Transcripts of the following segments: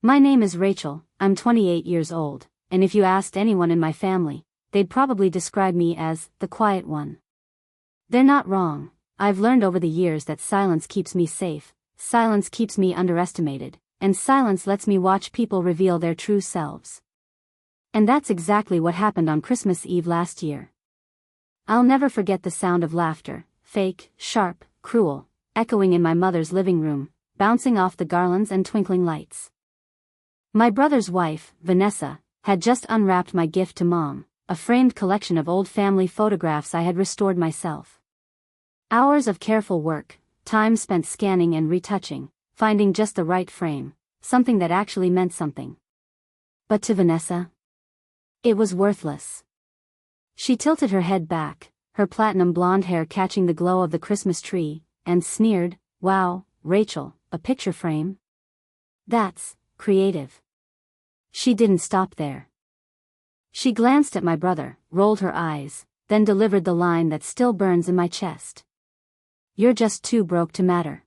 My name is Rachel, I'm 28 years old, and if you asked anyone in my family, they'd probably describe me as the quiet one. They're not wrong. I've learned over the years that silence keeps me safe, silence keeps me underestimated, and silence lets me watch people reveal their true selves. And that's exactly what happened on Christmas Eve last year. I'll never forget the sound of laughter, fake, sharp, cruel, echoing in my mother's living room, bouncing off the garlands and twinkling lights. My brother's wife, Vanessa, had just unwrapped my gift to Mom, a framed collection of old family photographs I had restored myself. Hours of careful work, time spent scanning and retouching, finding just the right frame, something that actually meant something. But to Vanessa, it was worthless. She tilted her head back, her platinum blonde hair catching the glow of the Christmas tree, and sneered, "Wow, Rachel, a picture frame? That's creative." She didn't stop there. She glanced at my brother, rolled her eyes, then delivered the line that still burns in my chest. "You're just too broke to matter."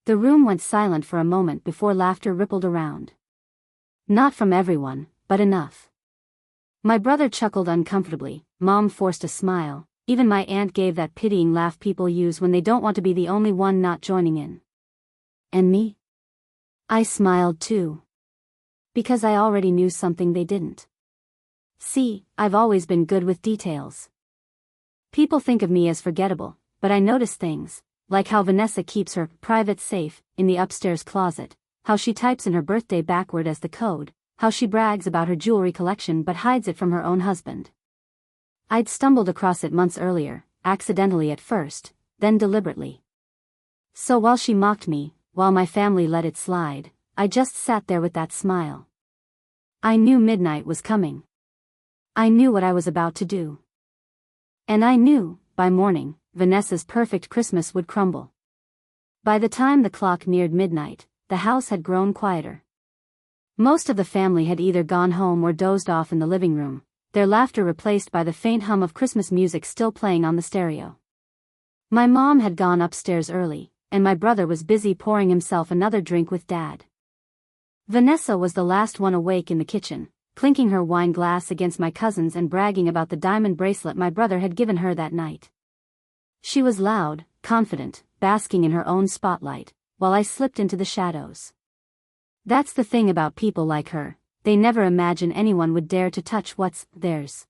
The room went silent for a moment before laughter rippled around. Not from everyone, but enough. My brother chuckled uncomfortably, Mom forced a smile, even my aunt gave that pitying laugh people use when they don't want to be the only one not joining in. And me? I smiled too. Because I already knew something they didn't. See, I've always been good with details. People think of me as forgettable, but I notice things, like how Vanessa keeps her private safe in the upstairs closet, how she types in her birthday backward as the code, how she brags about her jewelry collection but hides it from her own husband. I'd stumbled across it months earlier, accidentally at first, then deliberately. So while she mocked me, while my family let it slide, I just sat there with that smile. I knew midnight was coming. I knew what I was about to do. And I knew, by morning, Vanessa's perfect Christmas would crumble. By the time the clock neared midnight, the house had grown quieter. Most of the family had either gone home or dozed off in the living room, their laughter replaced by the faint hum of Christmas music still playing on the stereo. My mom had gone upstairs early, and my brother was busy pouring himself another drink with Dad. Vanessa was the last one awake in the kitchen, clinking her wine glass against my cousin's and bragging about the diamond bracelet my brother had given her that night. She was loud, confident, basking in her own spotlight, while I slipped into the shadows. That's the thing about people like her, they never imagine anyone would dare to touch what's theirs.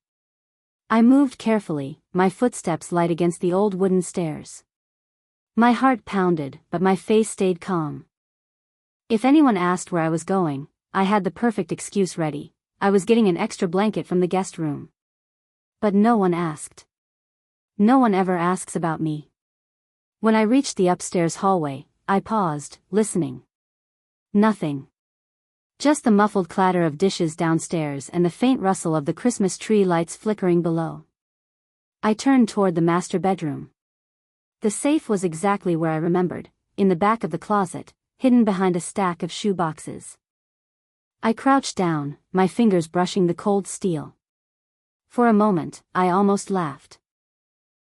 I moved carefully, my footsteps light against the old wooden stairs. My heart pounded, but my face stayed calm. If anyone asked where I was going, I had the perfect excuse ready. I was getting an extra blanket from the guest room. But no one asked. No one ever asks about me. When I reached the upstairs hallway, I paused, listening. Nothing. Just the muffled clatter of dishes downstairs and the faint rustle of the Christmas tree lights flickering below. I turned toward the master bedroom. The safe was exactly where I remembered, in the back of the closet, hidden behind a stack of shoe boxes. I crouched down, my fingers brushing the cold steel. For a moment, I almost laughed.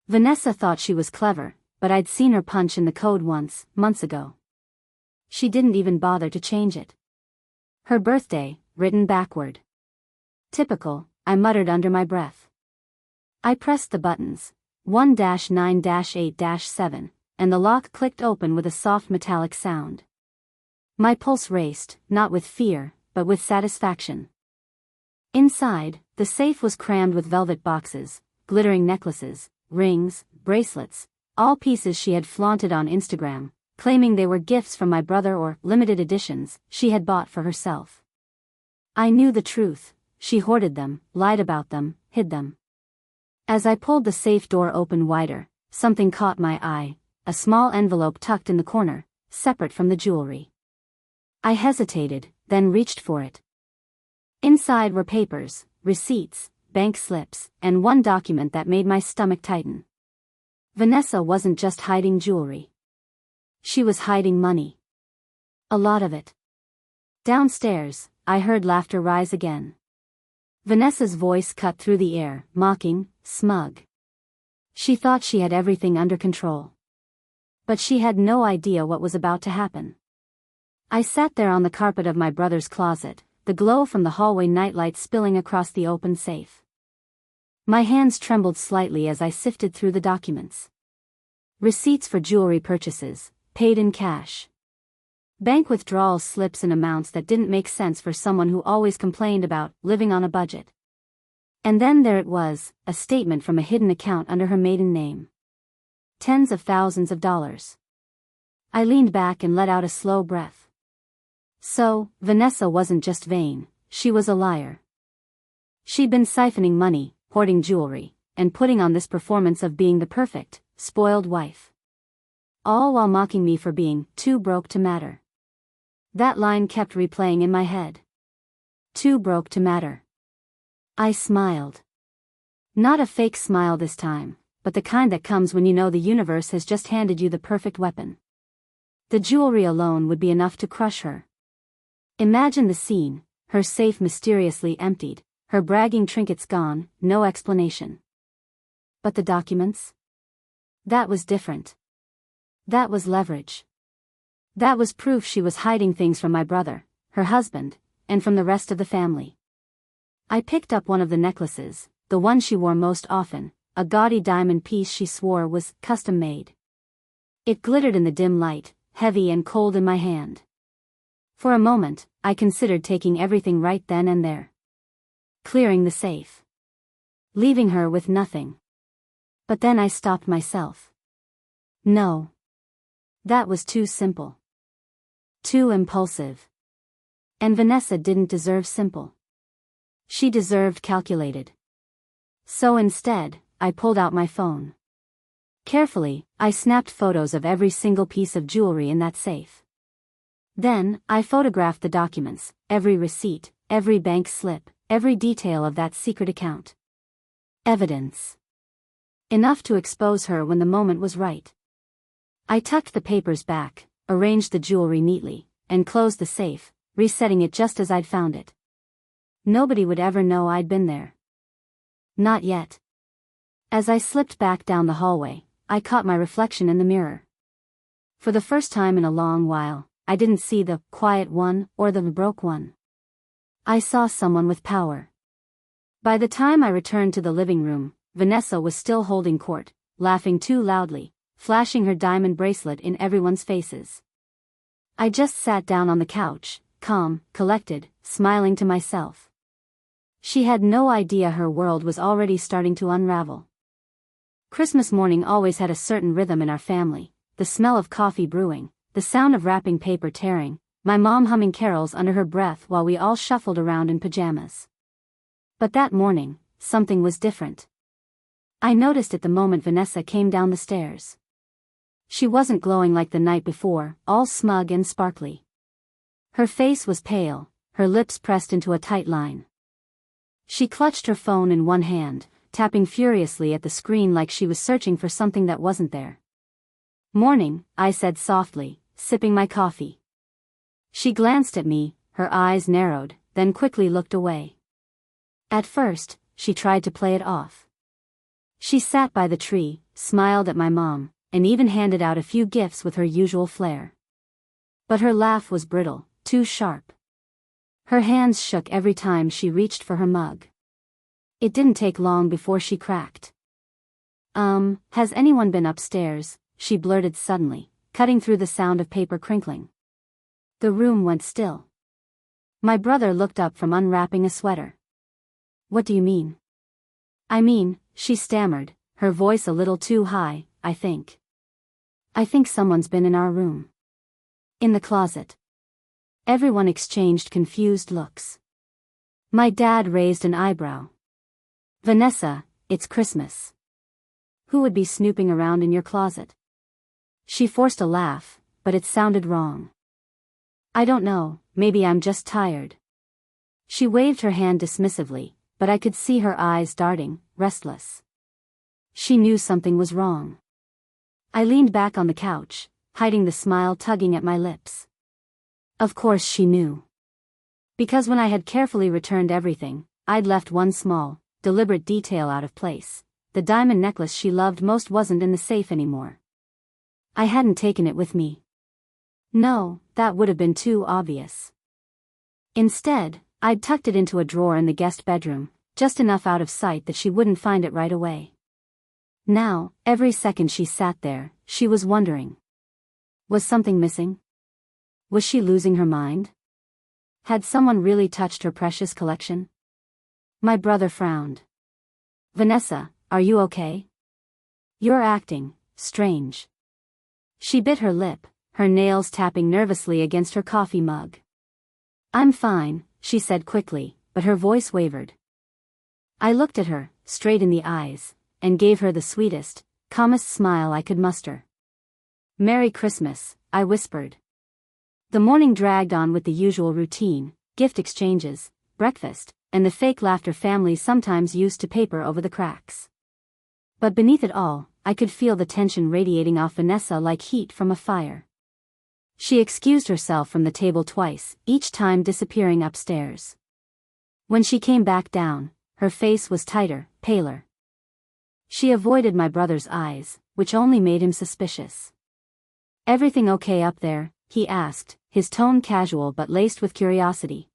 Vanessa thought she was clever, but I'd seen her punch in the code once, months ago. She didn't even bother to change it. Her birthday, written backward. Typical, I muttered under my breath. I pressed the buttons, 1-9-8-7, and the lock clicked open with a soft metallic sound. My pulse raced, not with fear, but with satisfaction. Inside, the safe was crammed with velvet boxes, glittering necklaces, rings, bracelets, all pieces she had flaunted on Instagram, claiming they were gifts from my brother or limited editions she had bought for herself. I knew the truth, she hoarded them, lied about them, hid them. As I pulled the safe door open wider, something caught my eye, a small envelope tucked in the corner, separate from the jewelry. I hesitated, then reached for it. Inside were papers, receipts, bank slips, and one document that made my stomach tighten. Vanessa wasn't just hiding jewelry. She was hiding money. A lot of it. Downstairs, I heard laughter rise again. Vanessa's voice cut through the air, mocking, smug. She thought she had everything under control. But she had no idea what was about to happen. I sat there on the carpet of my brother's closet, the glow from the hallway nightlight spilling across the open safe. My hands trembled slightly as I sifted through the documents. Receipts for jewelry purchases, paid in cash. Bank withdrawal slips in amounts that didn't make sense for someone who always complained about living on a budget. And then there it was, a statement from a hidden account under her maiden name. Tens of thousands of dollars. I leaned back and let out a slow breath. So, Vanessa wasn't just vain, she was a liar. She'd been siphoning money, hoarding jewelry, and putting on this performance of being the perfect, spoiled wife. All while mocking me for being too broke to matter. That line kept replaying in my head. Too broke to matter. I smiled. Not a fake smile this time, but the kind that comes when you know the universe has just handed you the perfect weapon. The jewelry alone would be enough to crush her. Imagine the scene, her safe mysteriously emptied, her bragging trinkets gone, no explanation. But the documents? That was different. That was leverage. That was proof she was hiding things from my brother, her husband, and from the rest of the family. I picked up one of the necklaces, the one she wore most often, a gaudy diamond piece she swore was custom-made. It glittered in the dim light, heavy and cold in my hand. For a moment, I considered taking everything right then and there. Clearing the safe. Leaving her with nothing. But then I stopped myself. No. That was too simple. Too impulsive. And Vanessa didn't deserve simple. She deserved calculated. So instead, I pulled out my phone. Carefully, I snapped photos of every single piece of jewelry in that safe. Then, I photographed the documents, every receipt, every bank slip, every detail of that secret account. Evidence. Enough to expose her when the moment was right. I tucked the papers back, arranged the jewelry neatly, and closed the safe, resetting it just as I'd found it. Nobody would ever know I'd been there. Not yet. As I slipped back down the hallway, I caught my reflection in the mirror. For the first time in a long while, I didn't see the quiet one or the broke one. I saw someone with power. By the time I returned to the living room, Vanessa was still holding court, laughing too loudly, flashing her diamond bracelet in everyone's faces. I just sat down on the couch, calm, collected, smiling to myself. She had no idea her world was already starting to unravel. Christmas morning always had a certain rhythm in our family, the smell of coffee brewing, the sound of wrapping paper tearing, my mom humming carols under her breath while we all shuffled around in pajamas. But that morning, something was different. I noticed it the moment Vanessa came down the stairs. She wasn't glowing like the night before, all smug and sparkly. Her face was pale, her lips pressed into a tight line. She clutched her phone in one hand, tapping furiously at the screen like she was searching for something that wasn't there. "Morning," I said softly, sipping my coffee. She glanced at me, her eyes narrowed, then quickly looked away. At first, she tried to play it off. She sat by the tree, smiled at my mom, and even handed out a few gifts with her usual flair. But her laugh was brittle, too sharp. Her hands shook every time she reached for her mug. It didn't take long before she cracked. Has anyone been upstairs?" she blurted suddenly, cutting through the sound of paper crinkling. The room went still. My brother looked up from unwrapping a sweater. "What do you mean?" "I mean," she stammered, her voice a little too high, I think someone's been in our room. In the closet." Everyone exchanged confused looks. My dad raised an eyebrow. "Vanessa, it's Christmas. Who would be snooping around in your closet?" She forced a laugh, but it sounded wrong. "I don't know, maybe I'm just tired." She waved her hand dismissively, but I could see her eyes darting, restless. She knew something was wrong. I leaned back on the couch, hiding the smile tugging at my lips. Of course she knew. Because when I had carefully returned everything, I'd left one small, deliberate detail out of place. The diamond necklace she loved most wasn't in the safe anymore. I hadn't taken it with me. No, that would have been too obvious. Instead, I'd tucked it into a drawer in the guest bedroom, just enough out of sight that she wouldn't find it right away. Now, every second she sat there, she was wondering. Was something missing? Was she losing her mind? Had someone really touched her precious collection? My brother frowned. Vanessa, are you okay? You're acting strange. She bit her lip, her nails tapping nervously against her coffee mug. I'm fine, she said quickly, but her voice wavered. I looked at her, straight in the eyes, and gave her the sweetest, calmest smile I could muster. Merry Christmas, I whispered. The morning dragged on with the usual routine, gift exchanges, breakfast, and the fake laughter families sometimes used to paper over the cracks. But beneath it all, I could feel the tension radiating off Vanessa like heat from a fire. She excused herself from the table twice, each time disappearing upstairs. When she came back down, her face was tighter, paler. She avoided my brother's eyes, which only made him suspicious. Everything okay up there? He asked, his tone casual but laced with curiosity.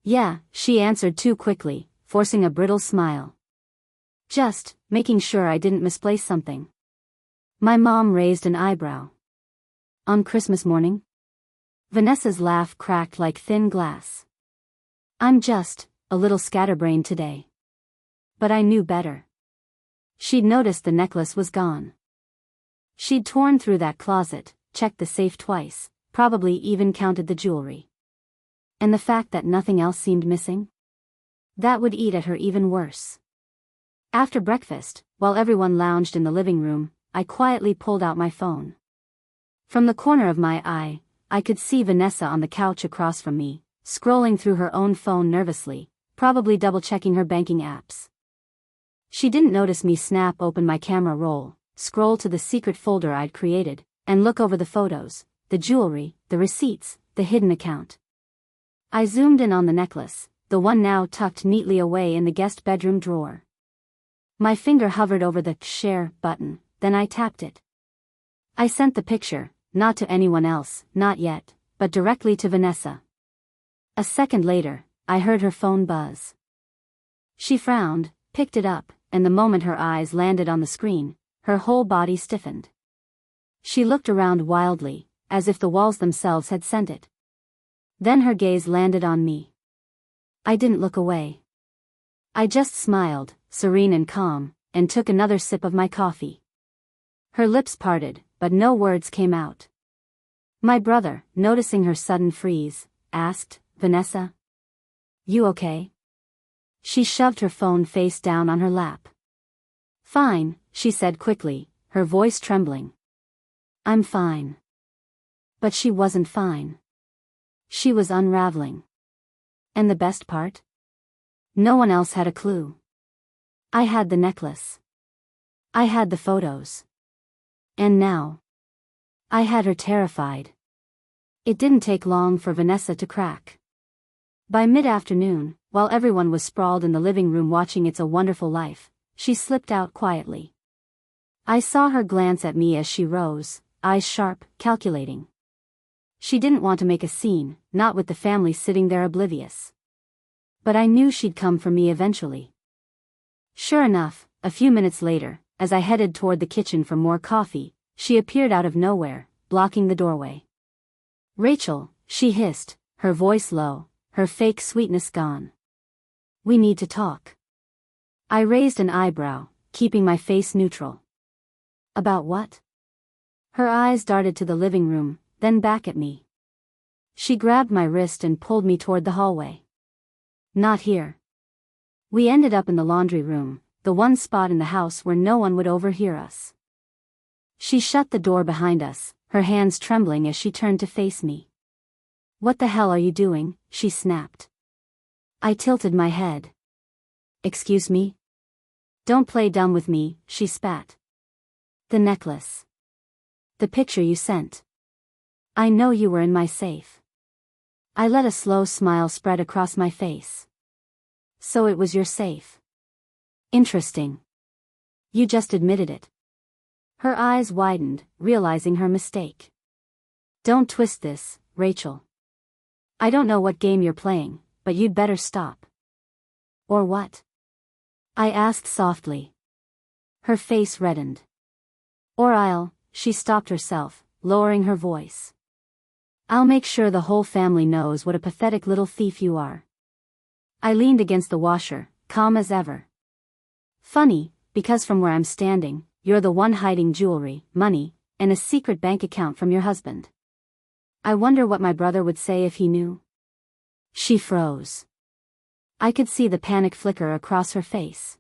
Yeah, she answered too quickly, forcing a brittle smile. Just making sure I didn't misplace something. My mom raised an eyebrow. On Christmas morning? Vanessa's laugh cracked like thin glass. I'm just a little scatterbrained today. But I knew better. She'd noticed the necklace was gone. She'd torn through that closet, checked the safe twice, probably even counted the jewelry. And the fact that nothing else seemed missing? That would eat at her even worse. After breakfast, while everyone lounged in the living room, I quietly pulled out my phone. From the corner of my eye, I could see Vanessa on the couch across from me, scrolling through her own phone nervously, probably double-checking her banking apps. She didn't notice me snap open my camera roll, scroll to the secret folder I'd created, and look over the photos, the jewelry, the receipts, the hidden account. I zoomed in on the necklace, the one now tucked neatly away in the guest bedroom drawer. My finger hovered over the share button, then I tapped it. I sent the picture, not to anyone else, not yet, but directly to Vanessa. A second later, I heard her phone buzz. She frowned, picked it up, and the moment her eyes landed on the screen, her whole body stiffened. She looked around wildly, as if the walls themselves had sent it. Then her gaze landed on me. I didn't look away. I just smiled, serene and calm, and took another sip of my coffee. Her lips parted, but no words came out. My brother, noticing her sudden freeze, asked, Vanessa? You okay? She shoved her phone face down on her lap. Fine, she said quickly, her voice trembling. I'm fine. But she wasn't fine. She was unraveling. And the best part? No one else had a clue. I had the necklace. I had the photos. And now, I had her terrified. It didn't take long for Vanessa to crack. By mid-afternoon, while everyone was sprawled in the living room watching It's a Wonderful Life, she slipped out quietly. I saw her glance at me as she rose, eyes sharp, calculating. She didn't want to make a scene, not with the family sitting there oblivious. But I knew she'd come for me eventually. Sure enough, a few minutes later, as I headed toward the kitchen for more coffee, she appeared out of nowhere, blocking the doorway. Rachel, she hissed, her voice low, her fake sweetness gone. We need to talk. I raised an eyebrow, keeping my face neutral. About what? Her eyes darted to the living room, then back at me. She grabbed my wrist and pulled me toward the hallway. Not here. We ended up in the laundry room, the one spot in the house where no one would overhear us. She shut the door behind us, her hands trembling as she turned to face me. What the hell are you doing? She snapped. I tilted my head. Excuse me? Don't play dumb with me, she spat. The necklace. The picture you sent. I know you were in my safe. I let a slow smile spread across my face. So it was your safe. Interesting. You just admitted it. Her eyes widened, realizing her mistake. Don't twist this, Rachel. I don't know what game you're playing, but you'd better stop. Or what? I asked softly. Her face reddened. Or she stopped herself, lowering her voice. I'll make sure the whole family knows what a pathetic little thief you are. I leaned against the washer, calm as ever. Funny, because from where I'm standing, you're the one hiding jewelry, money, and a secret bank account from your husband. I wonder what my brother would say if he knew. She froze. I could see the panic flicker across her face.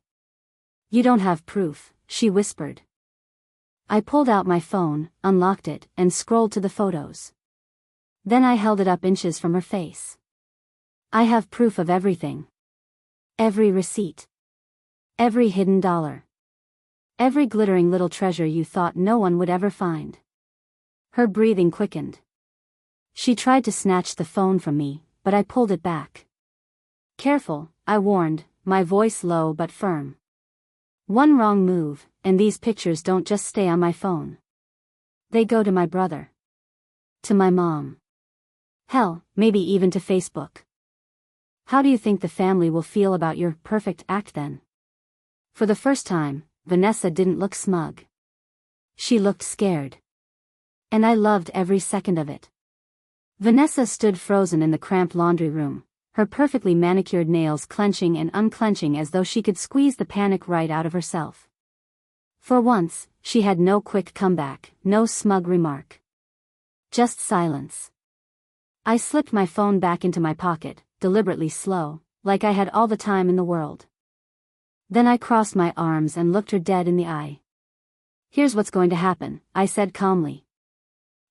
You don't have proof, she whispered. I pulled out my phone, unlocked it, and scrolled to the photos. Then I held it up inches from her face. I have proof of everything. Every receipt. Every hidden dollar. Every glittering little treasure you thought no one would ever find. Her breathing quickened. She tried to snatch the phone from me, but I pulled it back. Careful, I warned, my voice low but firm. One wrong move, and these pictures don't just stay on my phone. They go to my brother. To my mom. Hell, maybe even to Facebook. How do you think the family will feel about your perfect act then? For the first time, Vanessa didn't look smug. She looked scared. And I loved every second of it. Vanessa stood frozen in the cramped laundry room, her perfectly manicured nails clenching and unclenching as though she could squeeze the panic right out of herself. For once, she had no quick comeback, no smug remark. Just silence. I slipped my phone back into my pocket, deliberately slow, like I had all the time in the world. Then I crossed my arms and looked her dead in the eye. Here's what's going to happen, I said calmly.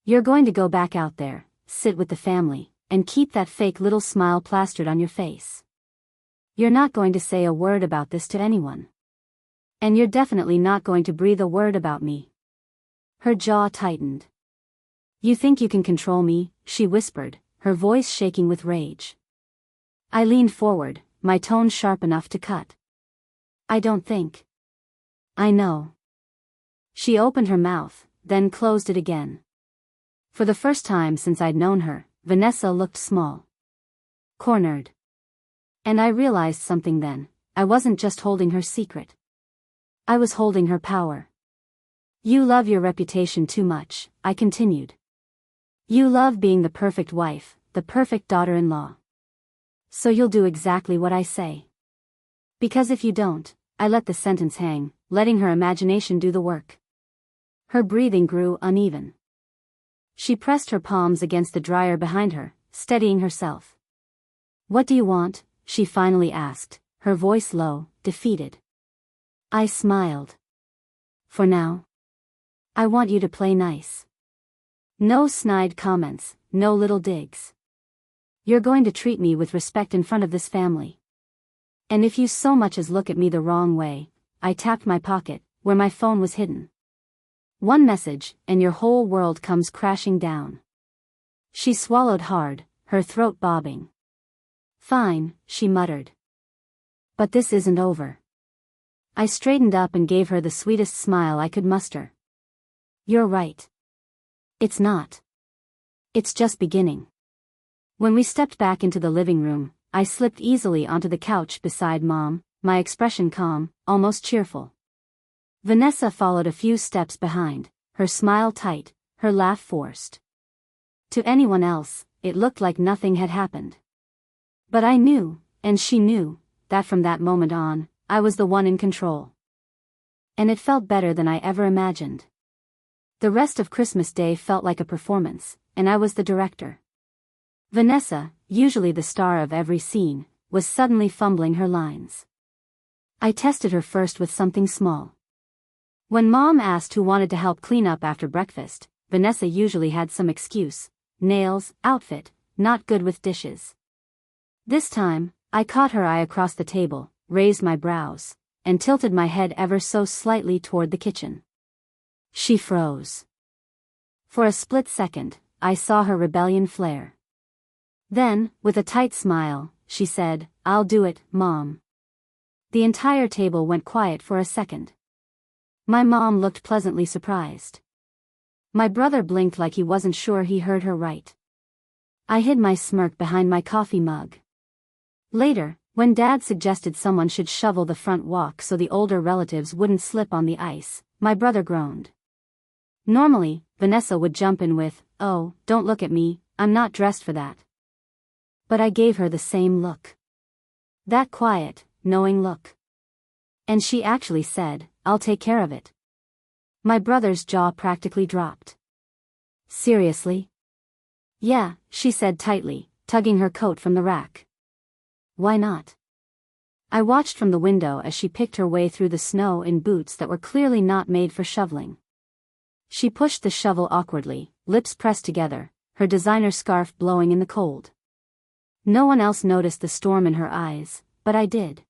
You're going to go back out there, sit with the family, and keep that fake little smile plastered on your face. You're not going to say a word about this to anyone. And you're definitely not going to breathe a word about me. Her jaw tightened. You think you can control me, she whispered, her voice shaking with rage. I leaned forward, my tone sharp enough to cut. I don't think. I know. She opened her mouth, then closed it again. For the first time since I'd known her, Vanessa looked small. Cornered. And I realized something then, I wasn't just holding her secret. I was holding her power. You love your reputation too much, I continued. You love being the perfect wife, the perfect daughter-in-law. So you'll do exactly what I say. Because if you don't, I let the sentence hang, letting her imagination do the work. Her breathing grew uneven. She pressed her palms against the dryer behind her, steadying herself. What do you want? She finally asked, her voice low, defeated. I smiled. For now. I want you to play nice. No snide comments, no little digs. You're going to treat me with respect in front of this family. And if you so much as look at me the wrong way, I tapped my pocket, where my phone was hidden. One message, and your whole world comes crashing down. She swallowed hard, her throat bobbing. Fine, she muttered. But this isn't over. I straightened up and gave her the sweetest smile I could muster. You're right. It's not. It's just beginning. When we stepped back into the living room, I slipped easily onto the couch beside Mom, my expression calm, almost cheerful. Vanessa followed a few steps behind, her smile tight, her laugh forced. To anyone else, it looked like nothing had happened. But I knew, and she knew, that from that moment on, I was the one in control. And it felt better than I ever imagined. The rest of Christmas Day felt like a performance, and I was the director. Vanessa, usually the star of every scene, was suddenly fumbling her lines. I tested her first with something small. When Mom asked who wanted to help clean up after breakfast, Vanessa usually had some excuse: nails, outfit, not good with dishes. This time, I caught her eye across the table, raised my brows, and tilted my head ever so slightly toward the kitchen. She froze. For a split second, I saw her rebellion flare. Then, with a tight smile, she said, "I'll do it, Mom." The entire table went quiet for a second. My mom looked pleasantly surprised. My brother blinked like he wasn't sure he heard her right. I hid my smirk behind my coffee mug. Later, when Dad suggested someone should shovel the front walk so the older relatives wouldn't slip on the ice, my brother groaned. Normally, Vanessa would jump in with, "Oh, don't look at me, I'm not dressed for that." But I gave her the same look. That quiet, knowing look. And she actually said, "I'll take care of it." My brother's jaw practically dropped. "Seriously?" "Yeah," she said tightly, tugging her coat from the rack. "Why not?" I watched from the window as she picked her way through the snow in boots that were clearly not made for shoveling. She pushed the shovel awkwardly, lips pressed together, her designer scarf blowing in the cold. No one else noticed the storm in her eyes, but I did.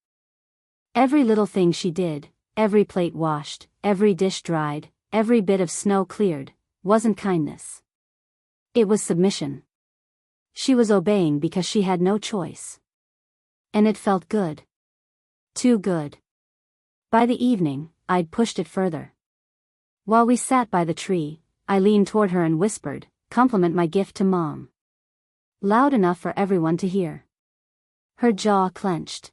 Every little thing she did, every plate washed, every dish dried, every bit of snow cleared, wasn't kindness. It was submission. She was obeying because she had no choice. And it felt good. Too good. By the evening, I'd pushed it further. While we sat by the tree, I leaned toward her and whispered, "Compliment my gift to Mom." Loud enough for everyone to hear. Her jaw clenched.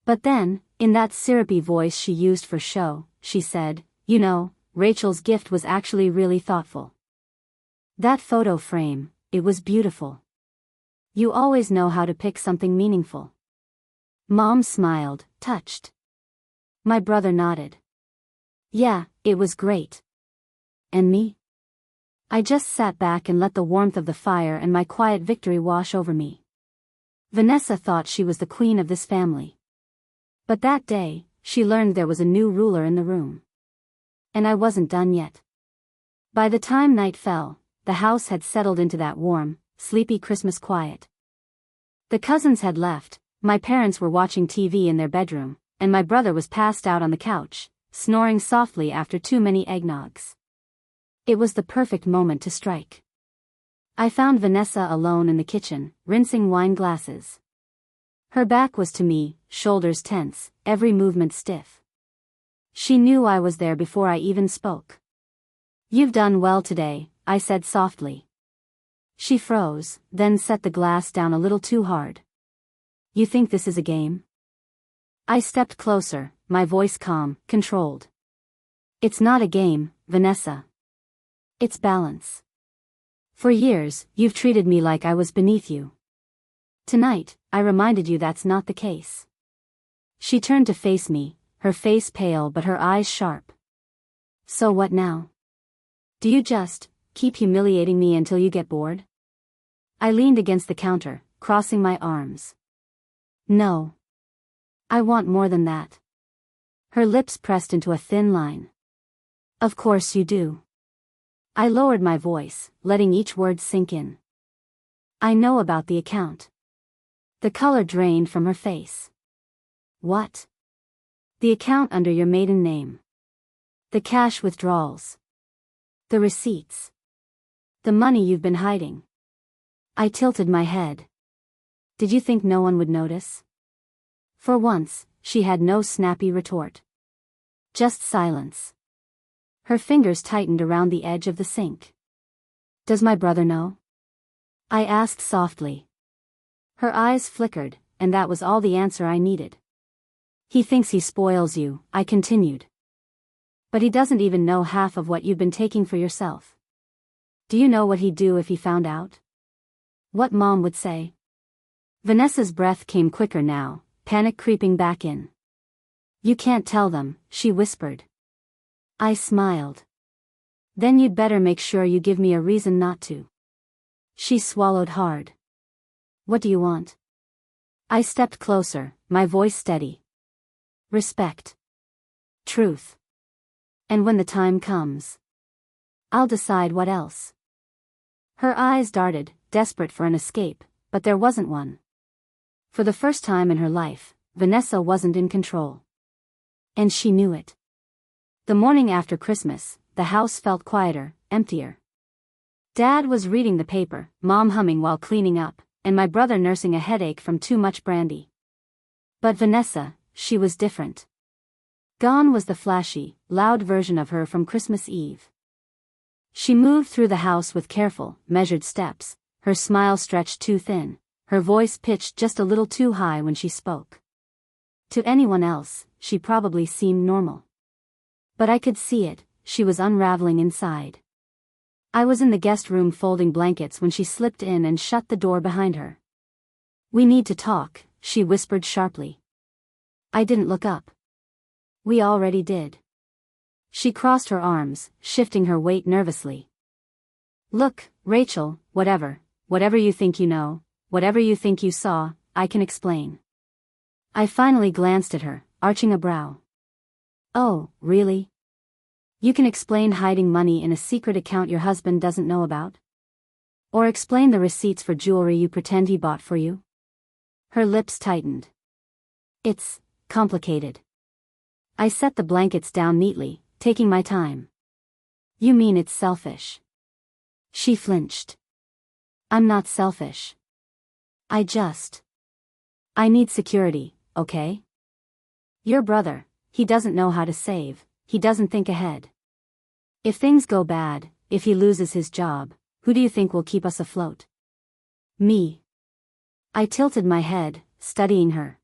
But then, in that syrupy voice she used for show, she said, "You know, Rachel's gift was actually really thoughtful. That photo frame, it was beautiful. You always know how to pick something meaningful." Mom smiled, touched. My brother nodded. "Yeah, it was great." And me? I just sat back and let the warmth of the fire and my quiet victory wash over me. Vanessa thought she was the queen of this family. But that day, she learned there was a new ruler in the room. And I wasn't done yet. By the time night fell, the house had settled into that warm, sleepy Christmas quiet. The cousins had left, my parents were watching TV in their bedroom, and my brother was passed out on the couch, snoring softly after too many eggnogs. It was the perfect moment to strike. I found Vanessa alone in the kitchen, rinsing wine glasses. Her back was to me, shoulders tense, every movement stiff. She knew I was there before I even spoke. "You've done well today," I said softly. She froze, then set the glass down a little too hard. "You think this is a game?" I stepped closer, my voice calm, controlled. "It's not a game, Vanessa. It's balance. For years, you've treated me like I was beneath you. Tonight, I reminded you that's not the case." She turned to face me, her face pale but her eyes sharp. "So what now? Do you just keep humiliating me until you get bored?" I leaned against the counter, crossing my arms. "No. I want more than that." Her lips pressed into a thin line. "Of course you do." I lowered my voice, letting each word sink in. "I know about the account." The color drained from her face. "What?" "The account under your maiden name. The cash withdrawals. The receipts. The money you've been hiding." I tilted my head. "Did you think no one would notice?" For once, she had no snappy retort. Just silence. Her fingers tightened around the edge of the sink. "Does my brother know?" I asked softly. Her eyes flickered, and that was all the answer I needed. "He thinks he spoils you," I continued. "But he doesn't even know half of what you've been taking for yourself. Do you know what he'd do if he found out? What Mom would say?" Vanessa's breath came quicker now, panic creeping back in. "You can't tell them," she whispered. I smiled. "Then you'd better make sure you give me a reason not to." She swallowed hard. "What do you want?" I stepped closer, my voice steady. "Respect. Truth. And when the time comes, I'll decide what else." Her eyes darted, desperate for an escape, but there wasn't one. For the first time in her life, Vanessa wasn't in control. And she knew it. The morning after Christmas, the house felt quieter, emptier. Dad was reading the paper, Mom humming while cleaning up, and my brother nursing a headache from too much brandy. But Vanessa, she was different. Gone was the flashy, loud version of her from Christmas Eve. She moved through the house with careful, measured steps, her smile stretched too thin, her voice pitched just a little too high when she spoke. To anyone else, she probably seemed normal. But I could see it, she was unraveling inside. I was in the guest room folding blankets when she slipped in and shut the door behind her. "We need to talk," she whispered sharply. I didn't look up. "We already did." She crossed her arms, shifting her weight nervously. "Look, Rachel, whatever you think you know, whatever you think you saw, I can explain." I finally glanced at her, arching a brow. "Oh, really? You can explain hiding money in a secret account your husband doesn't know about? Or explain the receipts for jewelry you pretend he bought for you?" Her lips tightened. "It's complicated." I set the blankets down neatly, taking my time. "You mean it's selfish?" She flinched. "I'm not selfish. I need security, okay? Your brother, he doesn't know how to save, he doesn't think ahead. If things go bad, if he loses his job, who do you think will keep us afloat?" "Me." I tilted my head, studying her.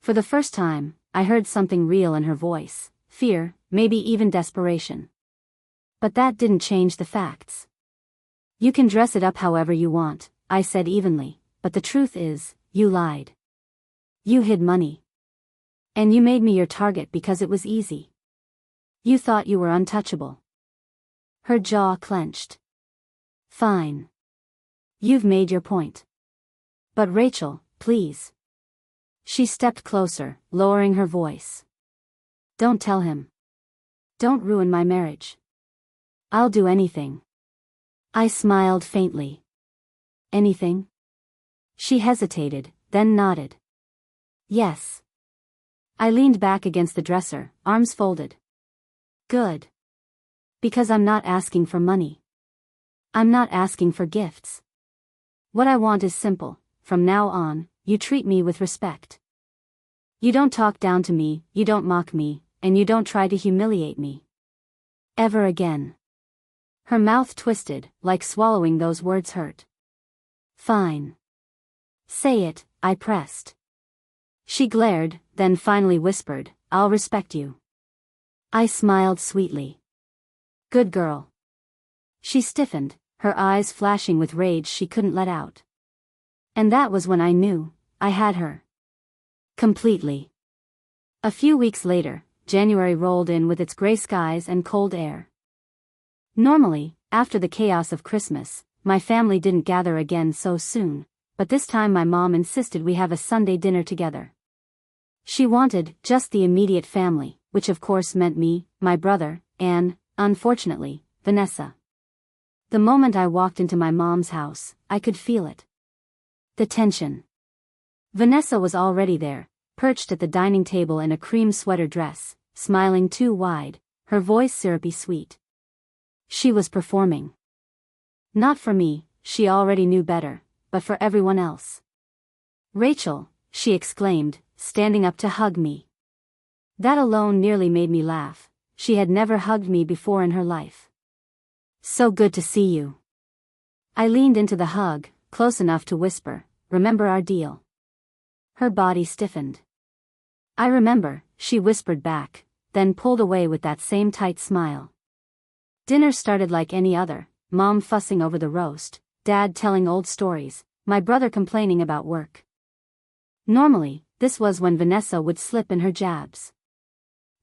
For the first time, I heard something real in her voice, fear, maybe even desperation. But that didn't change the facts. "You can dress it up however you want," I said evenly, "but the truth is, you lied. You hid money. And you made me your target because it was easy. You thought you were untouchable." Her jaw clenched. "Fine. You've made your point. But Rachel, please." She stepped closer, lowering her voice. "Don't tell him. Don't ruin my marriage. I'll do anything." I smiled faintly. "Anything?" She hesitated, then nodded. "Yes." I leaned back against the dresser, arms folded. "Good. Because I'm not asking for money. I'm not asking for gifts. What I want is simple. From now on, you treat me with respect. You don't talk down to me, you don't mock me, and you don't try to humiliate me. Ever again." Her mouth twisted, like swallowing those words hurt. "Fine. Say it," I pressed. She glared, then finally whispered, "I'll respect you." I smiled sweetly. "Good girl." She stiffened, her eyes flashing with rage she couldn't let out. And that was when I knew, I had her. Completely. A few weeks later, January rolled in with its gray skies and cold air. Normally, after the chaos of Christmas, my family didn't gather again so soon, but this time my mom insisted we have a Sunday dinner together. She wanted just the immediate family, which of course meant me, my brother, and, unfortunately, Vanessa. The moment I walked into my mom's house, I could feel it. The tension. Vanessa was already there, perched at the dining table in a cream sweater dress, smiling too wide, her voice syrupy sweet. She was performing. Not for me, she already knew better, but for everyone else. "Rachel," she exclaimed, standing up to hug me. That alone nearly made me laugh. She had never hugged me before in her life. "So good to see you." I leaned into the hug, close enough to whisper, "Remember our deal?" Her body stiffened. "I remember," she whispered back, then pulled away with that same tight smile. Dinner started like any other, Mom fussing over the roast, Dad telling old stories, my brother complaining about work. Normally, this was when Vanessa would slip in her jabs.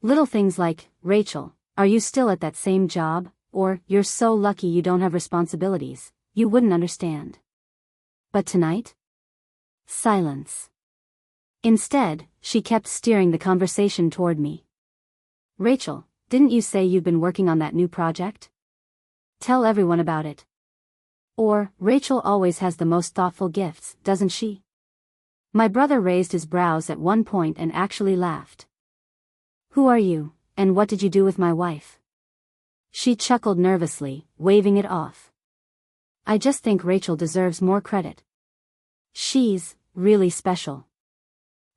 Little things like, "Rachel, are you still at that same job?" or "You're so lucky you don't have responsibilities, you wouldn't understand." But tonight? Silence. Instead, she kept steering the conversation toward me. "Rachel, didn't you say you've been working on that new project? Tell everyone about it." Or, "Rachel always has the most thoughtful gifts, doesn't she?" My brother raised his brows at one point and actually laughed. "Who are you, and what did you do with my wife?" She chuckled nervously, waving it off. "I just think Rachel deserves more credit. She's really special."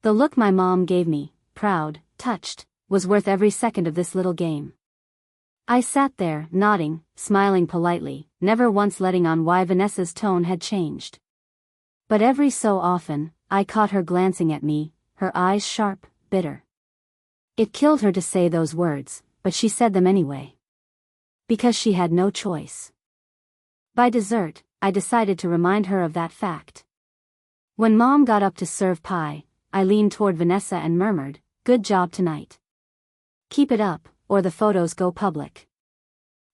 The look my mom gave me, proud, touched, was worth every second of this little game. I sat there, nodding, smiling politely, never once letting on why Vanessa's tone had changed. But every so often, I caught her glancing at me, her eyes sharp, bitter. It killed her to say those words, but she said them anyway. Because she had no choice. By dessert, I decided to remind her of that fact. When Mom got up to serve pie, I leaned toward Vanessa and murmured, "Good job tonight. Keep it up, or the photos go public."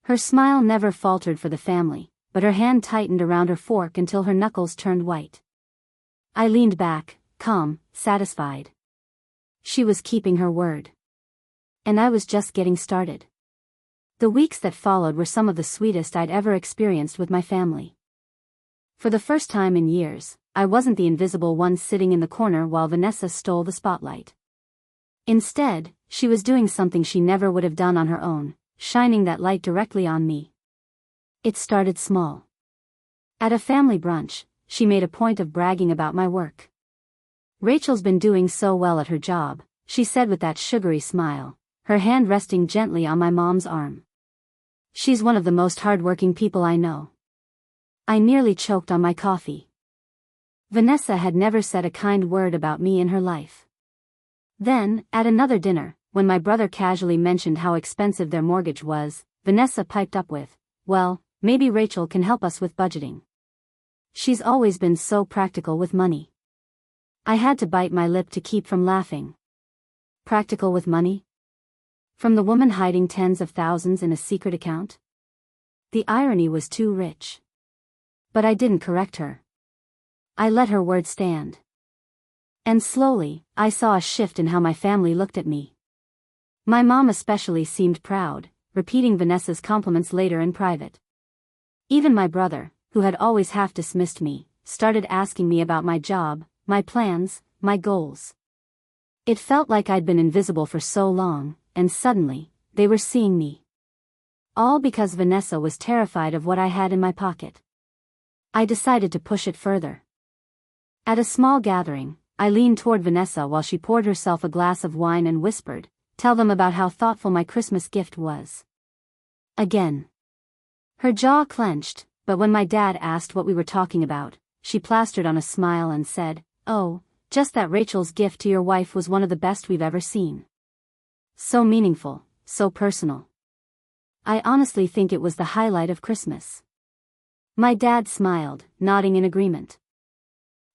Her smile never faltered for the family, but her hand tightened around her fork until her knuckles turned white. I leaned back, calm, satisfied. She was keeping her word. And I was just getting started. The weeks that followed were some of the sweetest I'd ever experienced with my family. For the first time in years, I wasn't the invisible one sitting in the corner while Vanessa stole the spotlight. Instead, she was doing something she never would have done on her own, shining that light directly on me. It started small. At a family brunch, she made a point of bragging about my work. "Rachel's been doing so well at her job," she said with that sugary smile, her hand resting gently on my mom's arm. "She's one of the most hardworking people I know." I nearly choked on my coffee. Vanessa had never said a kind word about me in her life. Then, at another dinner, when my brother casually mentioned how expensive their mortgage was, Vanessa piped up with, "Well, maybe Rachel can help us with budgeting. She's always been so practical with money." I had to bite my lip to keep from laughing. Practical with money? From the woman hiding tens of thousands in a secret account? The irony was too rich. But I didn't correct her. I let her word stand. And slowly, I saw a shift in how my family looked at me. My mom especially seemed proud, repeating Vanessa's compliments later in private. Even my brother, who had always half dismissed me, started asking me about my job, my plans, my goals. It felt like I'd been invisible for so long, and suddenly, they were seeing me. All because Vanessa was terrified of what I had in my pocket. I decided to push it further. At a small gathering, I leaned toward Vanessa while she poured herself a glass of wine and whispered, "Tell them about how thoughtful my Christmas gift was." Again. Her jaw clenched, but when my dad asked what we were talking about, she plastered on a smile and said, "Oh, just that Rachel's gift to your wife was one of the best we've ever seen. So meaningful, so personal. I honestly think it was the highlight of Christmas." My dad smiled, nodding in agreement.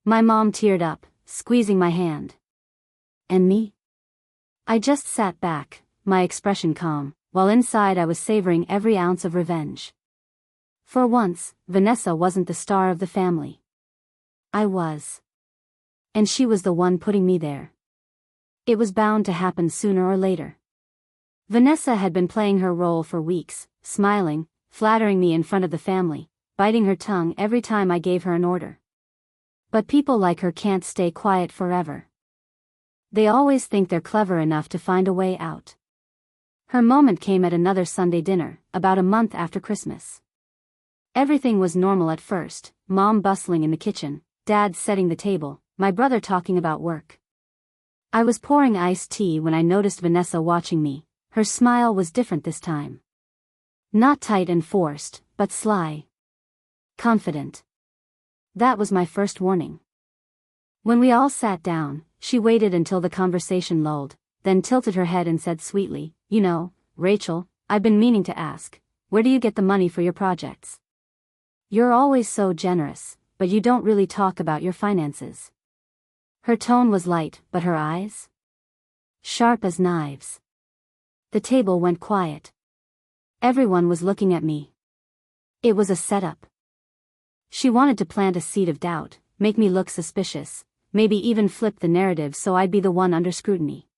My mom teared up, squeezing my hand. And me? I just sat back, my expression calm, while inside I was savoring every ounce of revenge. For once, Vanessa wasn't the star of the family. I was. And she was the one putting me there. It was bound to happen sooner or later. Vanessa had been playing her role for weeks, smiling, flattering me in front of the family, biting her tongue every time I gave her an order. But people like her can't stay quiet forever. They always think they're clever enough to find a way out. Her moment came at another Sunday dinner, about a month after Christmas. Everything was normal at first, Mom bustling in the kitchen, Dad setting the table, my brother talking about work. I was pouring iced tea when I noticed Vanessa watching me. Her smile was different this time. Not tight and forced, but sly. Confident. That was my first warning. When we all sat down, she waited until the conversation lulled, then tilted her head and said sweetly, "You know, Rachel, I've been meaning to ask, where do you get the money for your projects? You're always so generous, but you don't really talk about your finances." Her tone was light, but her eyes? Sharp as knives. The table went quiet. Everyone was looking at me. It was a setup. She wanted to plant a seed of doubt, make me look suspicious, maybe even flip the narrative so I'd be the one under scrutiny.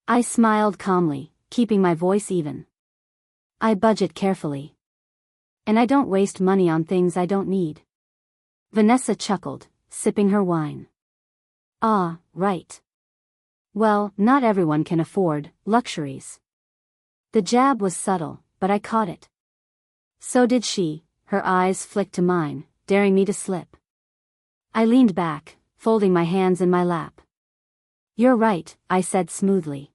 I smiled calmly, keeping my voice even. I budget carefully. And I don't waste money on things I don't need. Vanessa chuckled, sipping her wine. Ah, right. Well, not everyone can afford luxuries. The jab was subtle, but I caught it. So did she, her eyes flicked to mine, daring me to slip. I leaned back, folding my hands in my lap. "You're right," I said smoothly.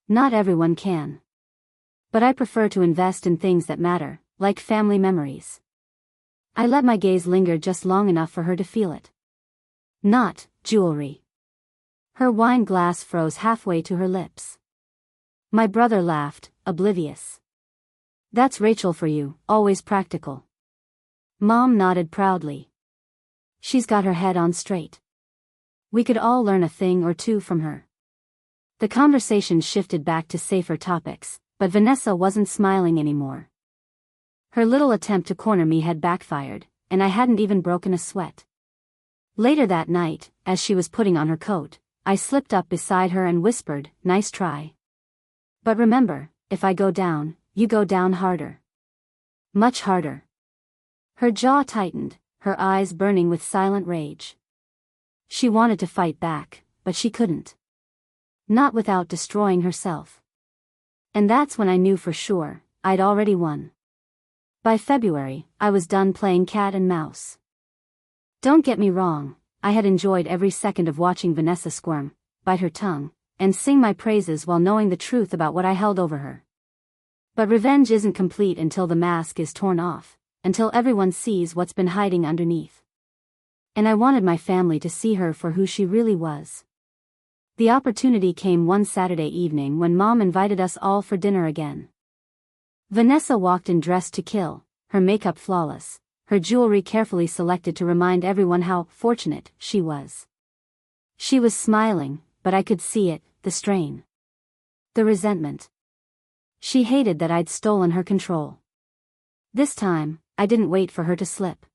"Not everyone can. But I prefer to invest in things that matter, like family memories. I let my gaze linger just long enough for her to feel it. Not jewelry. Her wine glass froze halfway to her lips. My brother laughed, oblivious. That's Rachel for you, always practical. Mom nodded proudly. She's got her head on straight. We could all learn a thing or two from her. The conversation shifted back to safer topics, but Vanessa wasn't smiling anymore. Her little attempt to corner me had backfired, and I hadn't even broken a sweat. Later that night, as she was putting on her coat, I slipped up beside her and whispered, "Nice try. But remember, if I go down, you go down harder. Much harder." Her jaw tightened, her eyes burning with silent rage. She wanted to fight back, but she couldn't. Not without destroying herself. And that's when I knew for sure, I'd already won. By February, I was done playing cat and mouse. Don't get me wrong, I had enjoyed every second of watching Vanessa squirm, bite her tongue, and sing my praises while knowing the truth about what I held over her. But revenge isn't complete until the mask is torn off, until everyone sees what's been hiding underneath. And I wanted my family to see her for who she really was. The opportunity came one Saturday evening when Mom invited us all for dinner again. Vanessa walked in dressed to kill, her makeup flawless, her jewelry carefully selected to remind everyone how fortunate she was. She was smiling, but I could see it, the strain. The resentment. She hated that I'd stolen her control. This time, I didn't wait for her to slip.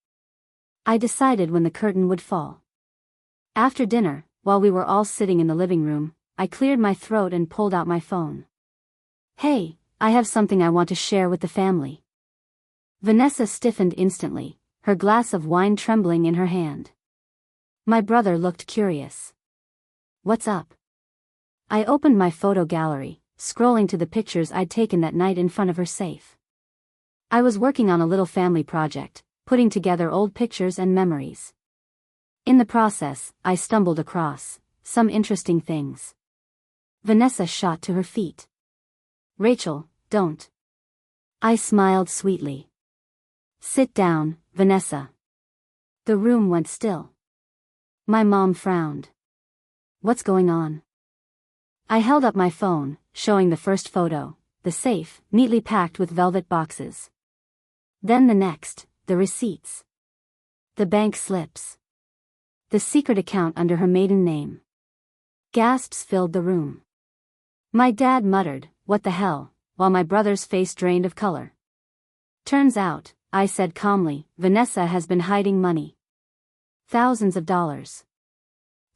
I decided when the curtain would fall. After dinner, while we were all sitting in the living room, I cleared my throat and pulled out my phone. "Hey, I have something I want to share with the family." Vanessa stiffened instantly, her glass of wine trembling in her hand. My brother looked curious. "What's up?" I opened my photo gallery, scrolling to the pictures I'd taken that night in front of her safe. I was working on a little family project, putting together old pictures and memories. In the process, I stumbled across some interesting things. Vanessa shot to her feet. "Rachel, don't." I smiled sweetly. "Sit down, Vanessa." The room went still. My mom frowned. "What's going on?" I held up my phone, showing the first photo, the safe, neatly packed with velvet boxes. Then the next, the receipts. The bank slips. The secret account under her maiden name. Gasps filled the room. My dad muttered, "What the hell," while my brother's face drained of color. "Turns out," I said calmly, "Vanessa has been hiding money. Thousands of dollars.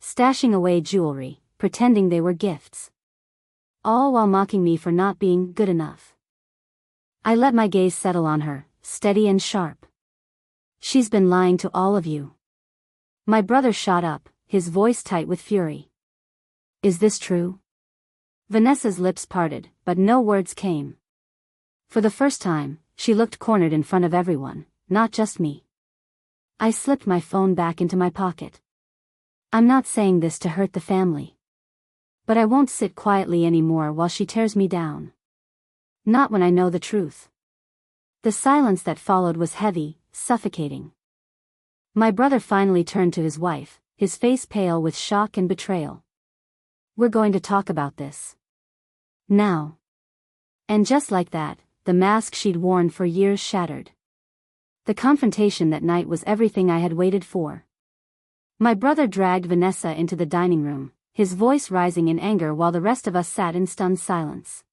Stashing away jewelry, pretending they were gifts. All while mocking me for not being good enough." I let my gaze settle on her, steady and sharp. "She's been lying to all of you." My brother shot up, his voice tight with fury. "Is this true?" Vanessa's lips parted, but no words came. For the first time, she looked cornered in front of everyone, not just me. I slipped my phone back into my pocket. I'm not saying this to hurt the family. But I won't sit quietly anymore while she tears me down. Not when I know the truth. The silence that followed was heavy, suffocating. My brother finally turned to his wife, his face pale with shock and betrayal. "We're going to talk about this. Now." And just like that, the mask she'd worn for years shattered. The confrontation that night was everything I had waited for. My brother dragged Vanessa into the dining room, his voice rising in anger while the rest of us sat in stunned silence.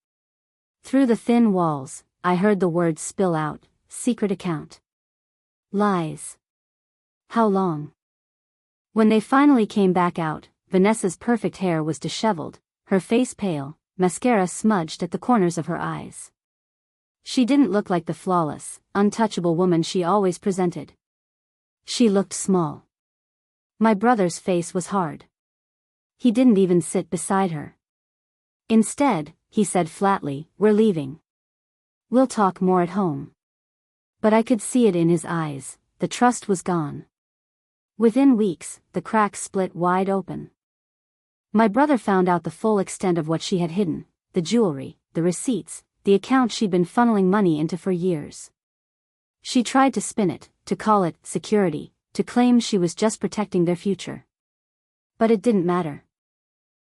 Through the thin walls, I heard the words spill out, "Secret account. Lies. How long?" When they finally came back out, Vanessa's perfect hair was disheveled, her face pale, mascara smudged at the corners of her eyes. She didn't look like the flawless, untouchable woman she always presented. She looked small. My brother's face was hard. He didn't even sit beside her. Instead, he said flatly, "We're leaving. We'll talk more at home." But I could see it in his eyes, the trust was gone. Within weeks, the cracks split wide open. My brother found out the full extent of what she had hidden, the jewelry, the receipts, the account she'd been funneling money into for years. She tried to spin it, to call it security, to claim she was just protecting their future. But it didn't matter.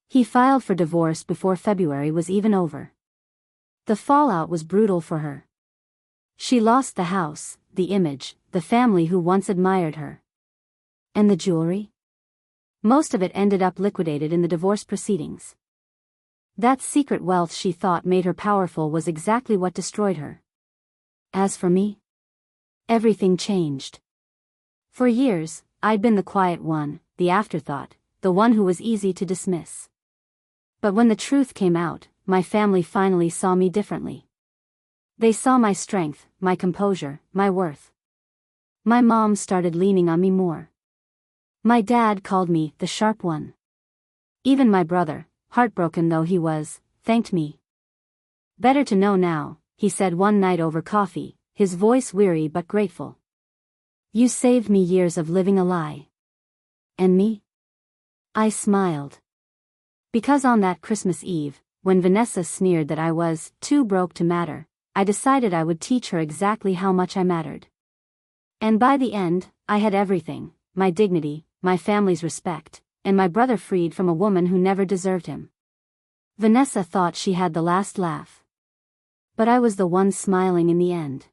He filed for divorce before February was even over. The fallout was brutal for her. She lost the house, the image, the family who once admired her. And the jewelry? Most of it ended up liquidated in the divorce proceedings. That secret wealth she thought made her powerful was exactly what destroyed her. As for me, everything changed. For years, I'd been the quiet one, the afterthought, the one who was easy to dismiss. But when the truth came out, my family finally saw me differently. They saw my strength, my composure, my worth. My mom started leaning on me more. My dad called me the sharp one. Even my brother, heartbroken though he was, thanked me. "Better to know now," he said one night over coffee, his voice weary but grateful. "You saved me years of living a lie." And me? I smiled. Because on that Christmas Eve, when Vanessa sneered that I was too broke to matter, I decided I would teach her exactly how much I mattered. And by the end, I had everything: my dignity, my family's respect, and my brother freed from a woman who never deserved him. Vanessa thought she had the last laugh. But I was the one smiling in the end.